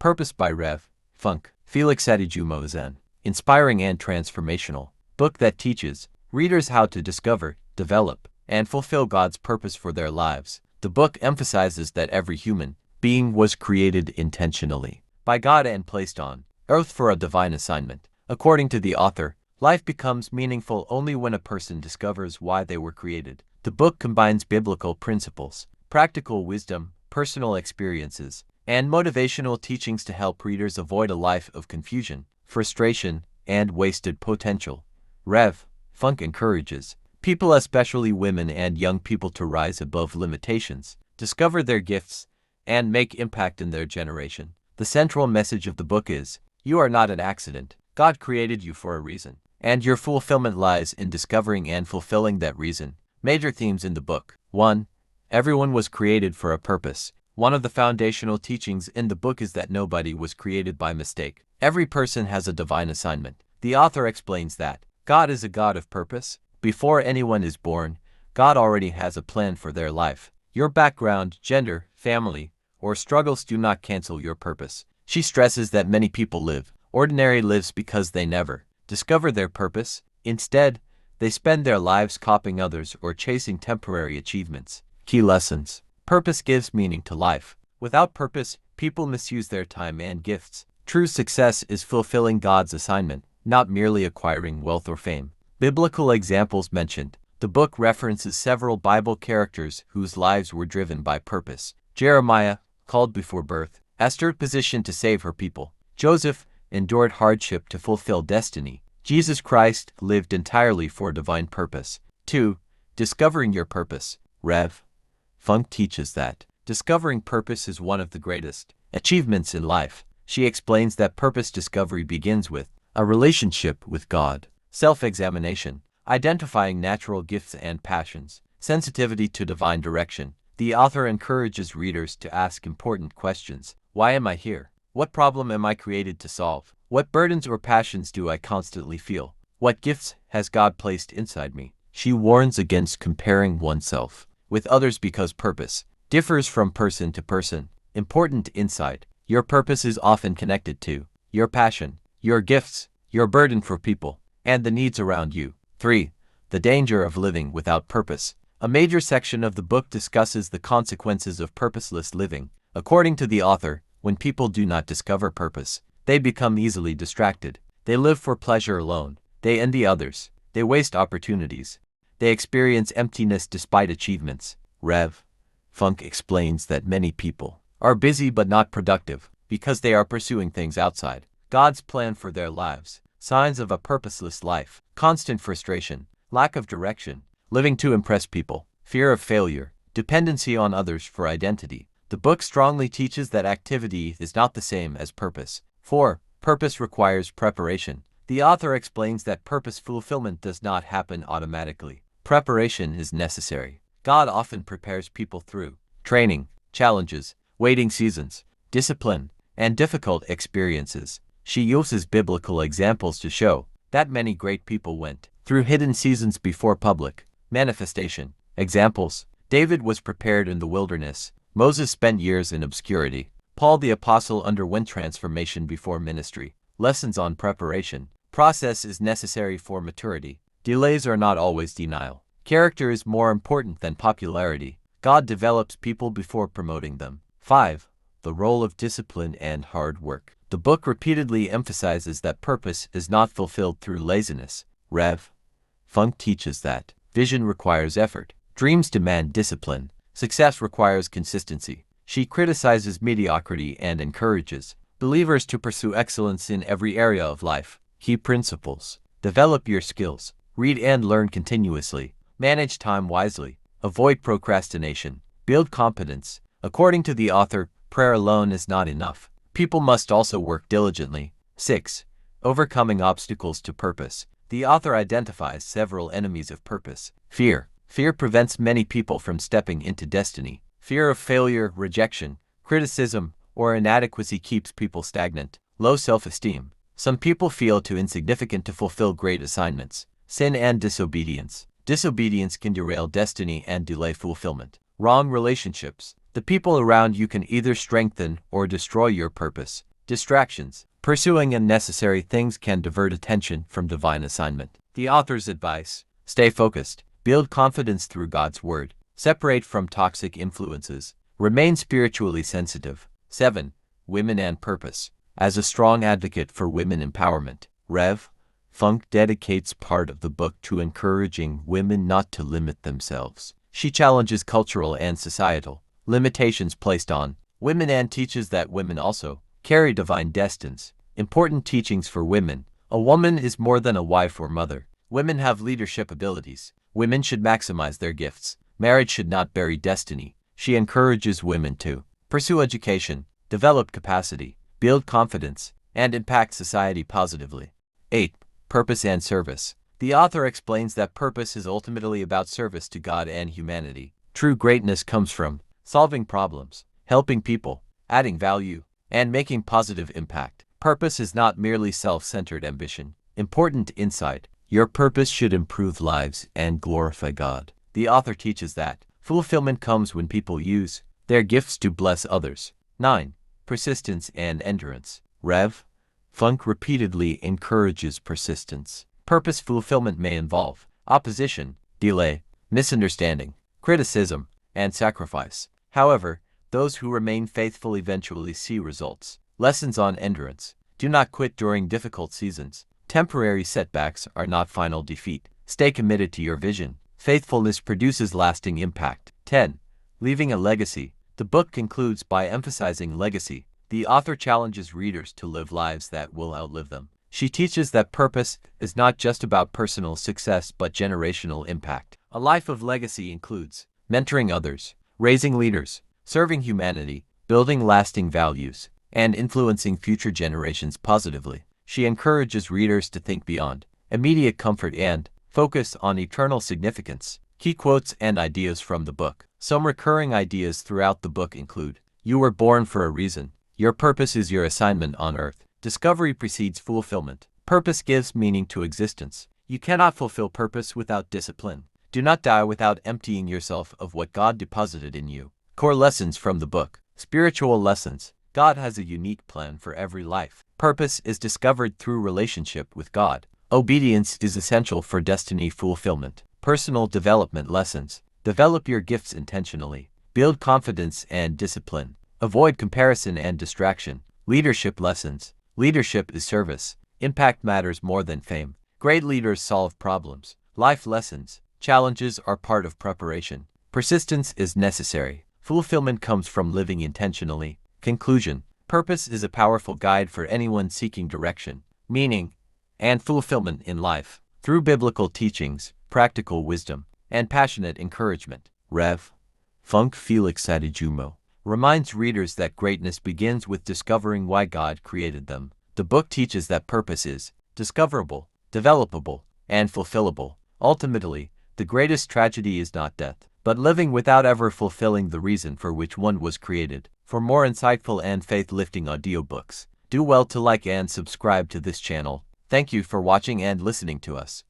Purpose by Rev. Funke Felix-Adejumo is an inspiring and transformational book that teaches readers how to discover, develop, and fulfill God's purpose for their lives. The book emphasizes that every human being was created intentionally by God and placed on earth for a divine assignment. According to the author, life becomes meaningful only when a person discovers why they were created. The book combines biblical principles, practical wisdom, personal experiences, and motivational teachings to help readers avoid a life of confusion, frustration, and wasted potential. Rev. Funke encourages people, especially women and young people, to rise above limitations, discover their gifts, and make impact in their generation. The central message of the book is, you are not an accident. God created you for a reason, and your fulfillment lies in discovering and fulfilling that reason. Major themes in the book. 1. Everyone was created for a purpose. One of the foundational teachings in the book is that nobody was created by mistake. Every person has a divine assignment. The author explains that God is a God of purpose. Before anyone is born, God already has a plan for their life. Your background, gender, family, or struggles do not cancel your purpose. She stresses that many people live ordinary lives because they never discover their purpose. Instead, they spend their lives copying others or chasing temporary achievements. Key lessons. Purpose gives meaning to life. Without purpose, people misuse their time and gifts. True success is fulfilling God's assignment, not merely acquiring wealth or fame. Biblical examples mentioned. The book references several Bible characters whose lives were driven by purpose. Jeremiah, called before birth. Esther, positioned to save her people. Joseph endured hardship to fulfill destiny. Jesus Christ lived entirely for a divine purpose. 2. Discovering your purpose. Rev. Funke teaches that discovering purpose is one of the greatest achievements in life. She explains that purpose discovery begins with a relationship with God, self-examination, identifying natural gifts and passions, sensitivity to divine direction. The author encourages readers to ask important questions. Why am I here? What problem am I created to solve? What burdens or passions do I constantly feel? What gifts has God placed inside me? She warns against comparing oneself with others because purpose differs from person to person. Important insight. Your purpose is often connected to your passion, your gifts, your burden for people, and the needs around you. 3. The danger of living without purpose. A major section of the book discusses the consequences of purposeless living. According to the author, when people do not discover purpose, they become easily distracted. They live for pleasure alone. They envy others. They waste opportunities. They experience emptiness despite achievements. Rev. Funke explains that many people are busy but not productive because they are pursuing things outside God's plan for their lives. Signs of a purposeless life. Constant frustration, lack of direction, living to impress people, fear of failure, dependency on others for identity. The book strongly teaches that activity is not the same as purpose. 4. Purpose requires preparation. The author explains that purpose fulfillment does not happen automatically. Preparation is necessary. God often prepares people through training, challenges, waiting seasons, discipline, and difficult experiences. She uses biblical examples to show that many great people went through hidden seasons before public manifestation. Examples. David was prepared in the wilderness. Moses spent years in obscurity. Paul the Apostle underwent transformation before ministry. Lessons on preparation. Process is necessary for maturity. Delays are not always denial. Character is more important than popularity. God develops people before promoting them. 5. The role of discipline and hard work. The book repeatedly emphasizes that purpose is not fulfilled through laziness. Rev. Funke teaches that vision requires effort. Dreams demand discipline. Success requires consistency. She criticizes mediocrity and encourages believers to pursue excellence in every area of life. Key principles. Develop your skills. Read and learn continuously. Manage time wisely. Avoid procrastination. Build competence. According to the author, prayer alone is not enough. People must also work diligently. 6. Overcoming obstacles to purpose. The author identifies several enemies of purpose. Fear. Fear prevents many people from stepping into destiny. Fear of failure, rejection, criticism, or inadequacy keeps people stagnant. Low self-esteem. Some people feel too insignificant to fulfill great assignments. Sin and disobedience. Disobedience can derail destiny and delay fulfillment. Wrong relationships. The people around you can either strengthen or destroy your purpose. Distractions. Pursuing unnecessary things can divert attention from divine assignment. The author's advice: stay focused, build confidence through God's word, separate from toxic influences, remain spiritually sensitive. 7. Women and purpose. As a strong advocate for women empowerment, Rev. Funke dedicates part of the book to encouraging women not to limit themselves. She challenges cultural and societal limitations placed on women and teaches that women also carry divine destinies. Important teachings for women. A woman is more than a wife or mother. Women have leadership abilities. Women should maximize their gifts. Marriage should not bury destiny. She encourages women to pursue education, develop capacity, build confidence, and impact society positively. 8. Purpose and service. The author explains that purpose is ultimately about service to God and humanity. True greatness comes from solving problems, helping people, adding value, and making positive impact. Purpose is not merely self-centered ambition. Important insight: your purpose should improve lives and glorify God. The author teaches that fulfillment comes when people use their gifts to bless others. 9. Persistence and endurance. Rev. Funke repeatedly encourages persistence. Purpose fulfillment may involve opposition, delay, misunderstanding, criticism, and sacrifice. However, those who remain faithful eventually see results. Lessons on endurance. Do not quit during difficult seasons. Temporary setbacks are not final defeat. Stay committed to your vision. Faithfulness produces lasting impact. 10. Leaving a legacy. The book concludes by emphasizing legacy. The author challenges readers to live lives that will outlive them. She teaches that purpose is not just about personal success but generational impact. A life of legacy includes mentoring others, raising leaders, serving humanity, building lasting values, and influencing future generations positively. She encourages readers to think beyond immediate comfort and focus on eternal significance. Key quotes and ideas from the book. Some recurring ideas throughout the book include: you were born for a reason. Your purpose is your assignment on earth. Discovery precedes fulfillment. Purpose gives meaning to existence. You cannot fulfill purpose without discipline. Do not die without emptying yourself of what God deposited in you. Core lessons from the book. Spiritual lessons. God has a unique plan for every life. Purpose is discovered through relationship with God. Obedience is essential for destiny fulfillment. Personal development lessons. Develop your gifts intentionally. Build confidence and discipline. Avoid comparison and distraction. Leadership lessons. Leadership is service. Impact matters more than fame. Great leaders solve problems. Life lessons. Challenges are part of preparation. Persistence is necessary. Fulfillment comes from living intentionally. Conclusion. Purpose is a powerful guide for anyone seeking direction, meaning, and fulfillment in life. Through biblical teachings, practical wisdom, and passionate encouragement, Rev. Funke Felix-Adejumo reminds readers that greatness begins with discovering why God created them. The book teaches that purpose is discoverable, developable, and fulfillable. Ultimately, the greatest tragedy is not death, but living without ever fulfilling the reason for which one was created. For more insightful and faith-lifting audiobooks, do well to like and subscribe to this channel. Thank you for watching and listening to us.